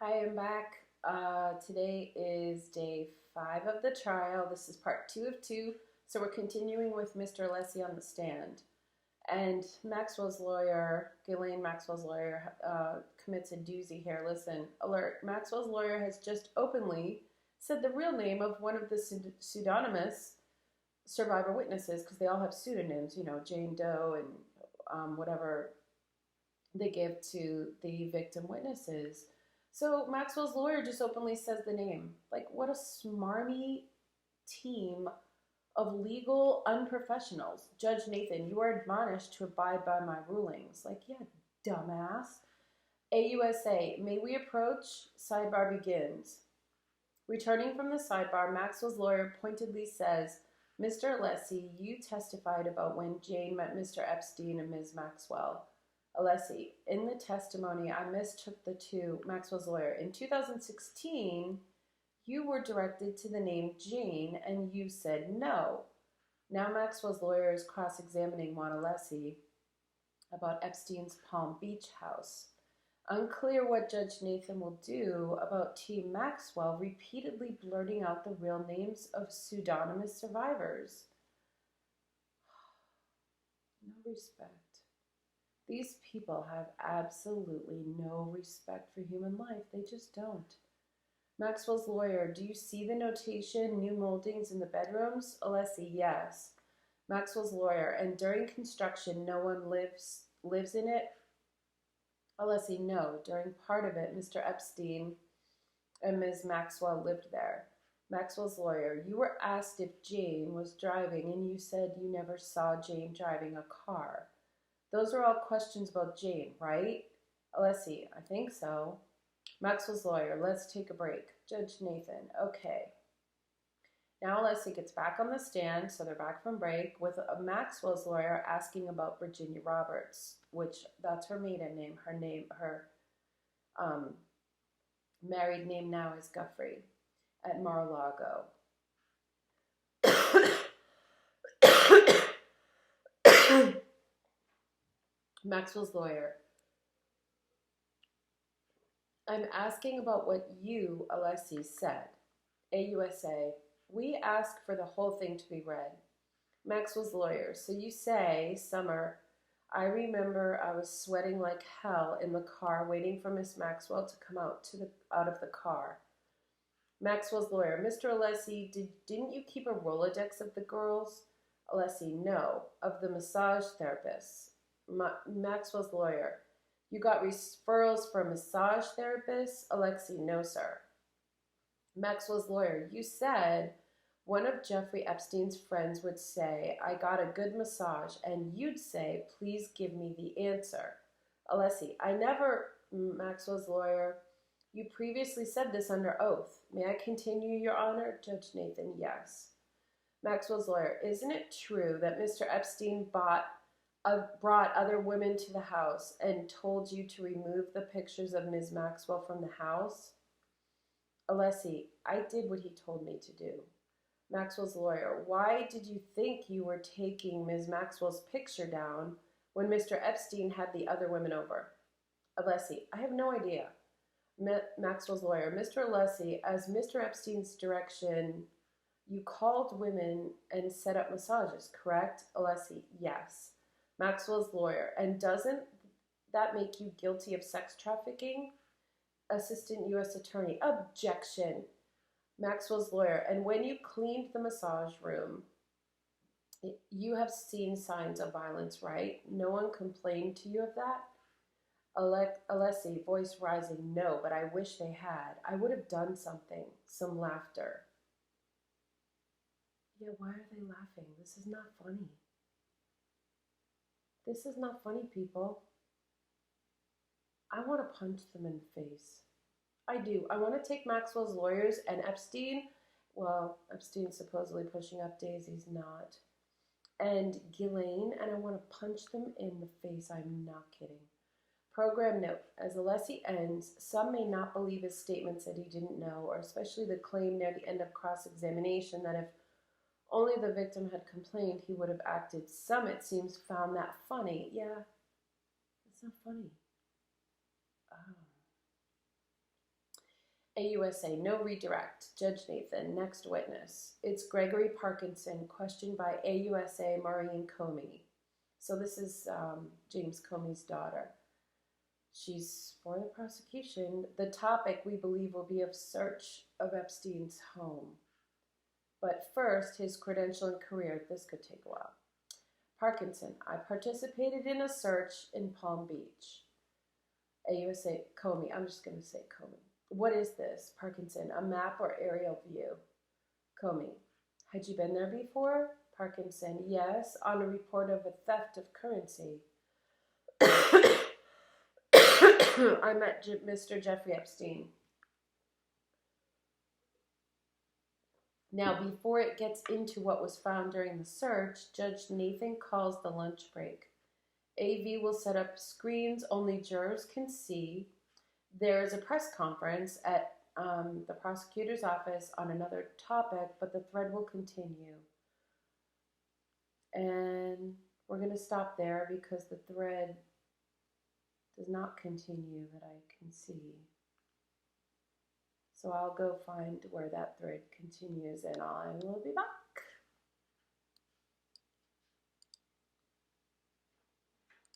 Hi, I'm back. Today is day 5 of the trial. This is part 2 of 2. So we're continuing with Mr. Alessi on the stand. And Maxwell's lawyer, Ghislaine Maxwell's lawyer, commits a doozy here. Listen, alert. Maxwell's lawyer has just openly said the real name of one of the pseudonymous survivor witnesses, because they all have pseudonyms, Jane Doe and whatever they give to the victim witnesses. So Maxwell's lawyer just openly says the name. Like, what a smarmy team of legal unprofessionals. Judge Nathan, you are admonished to abide by my rulings. Like, yeah, dumbass. AUSA, may we approach? Sidebar begins. Returning from the sidebar, Maxwell's lawyer pointedly says, Mr. Alessi, you testified about when Jane met Mr. Epstein and Ms. Maxwell. Alessi, in the testimony, I mistook the two. Maxwell's lawyer. In 2016, you were directed to the name Jane, and you said no. Now Maxwell's lawyer is cross-examining Juan Alessi about Epstein's Palm Beach house. Unclear what Judge Nathan will do about Team Maxwell repeatedly blurting out the real names of pseudonymous survivors. No respect. These people have absolutely no respect for human life. They just don't. Maxwell's lawyer, do you see the notation, new moldings in the bedrooms? Alessi, yes. Maxwell's lawyer, and during construction, no one lives in it? Alessi, no. During part of it, Mr. Epstein and Ms. Maxwell lived there. Maxwell's lawyer, you were asked if Jane was driving, and you said you never saw Jane driving a car. Those are all questions about Jane, right? Alessi, I think so. Maxwell's lawyer, let's take a break. Judge Nathan, okay. Now Alessi gets back on the stand, so they're back from break, with Maxwell's lawyer asking about Virginia Roberts, which that's her maiden name. Her married name now is Guthrie, at Mar-a-Lago. Maxwell's lawyer, I'm asking about what you, Alessi, said. AUSA, we ask for the whole thing to be read. Maxwell's lawyer, so you say, Summer, I remember I was sweating like hell in the car waiting for Miss Maxwell to come out of the car. Maxwell's lawyer, Mr. Alessi, didn't you keep a Rolodex of the girls? Alessi, no, of the massage therapists. Maxwell's lawyer, you got referrals for massage therapists? Alessi, no, sir. Maxwell's lawyer, you said one of Jeffrey Epstein's friends would say, I got a good massage, and you'd say, please give me the answer. Alessi, I never. Maxwell's lawyer, you previously said this under oath. May I continue, Your Honor? Judge Nathan, yes. Maxwell's lawyer, isn't it true that Mr. Epstein brought other women to the house and told you to remove the pictures of Ms. Maxwell from the house? Alessi, I did what he told me to do. Maxwell's lawyer, why did you think you were taking Ms. Maxwell's picture down when Mr. Epstein had the other women over? Alessi, I have no idea. Maxwell's lawyer, Mr. Alessi, as Mr. Epstein's direction, you called women and set up massages, correct? Alessi, yes. Maxwell's lawyer, and doesn't that make you guilty of sex trafficking? Assistant U.S. Attorney, objection. Maxwell's lawyer, and when you cleaned the massage room, you have seen signs of violence, right? No one complained to you of that? Alessi, voice rising, no, but I wish they had. I would have done something. Some laughter. Yeah, why are they laughing? This is not funny. This is not funny, people. I want to punch them in the face. I do. I want to take Maxwell's lawyers and Epstein. Well, Epstein's supposedly pushing up Daisy's not. And Ghislaine, and I want to punch them in the face. I'm not kidding. Program note, as Alessi ends, some may not believe his statements that he didn't know, or especially the claim near the end of cross-examination that if only the victim had complained, he would have acted. Some, it seems, found that funny. Yeah, it's not funny. Oh. AUSA, no redirect. Judge Nathan, next witness. It's Gregory Parkinson, questioned by AUSA Maureen Comey. So this is James Comey's daughter. She's for the prosecution. The topic, we believe, will be of search of Epstein's home. But first, his credential and career. This could take a while. Parkinson, I participated in a search in Palm Beach. AUSA Comey, I'm just going to say Comey. What is this? Parkinson, a map or aerial view. Comey, had you been there before? Parkinson, yes, on a report of a theft of currency. I met Mr. Jeffrey Epstein. Now, before it gets into what was found during the search, Judge Nathan calls the lunch break. AV will set up screens only jurors can see. There is a press conference at the prosecutor's office on another topic, but the thread will continue. And we're going to stop there because the thread does not continue that I can see. So I'll go find where that thread continues and I will be back.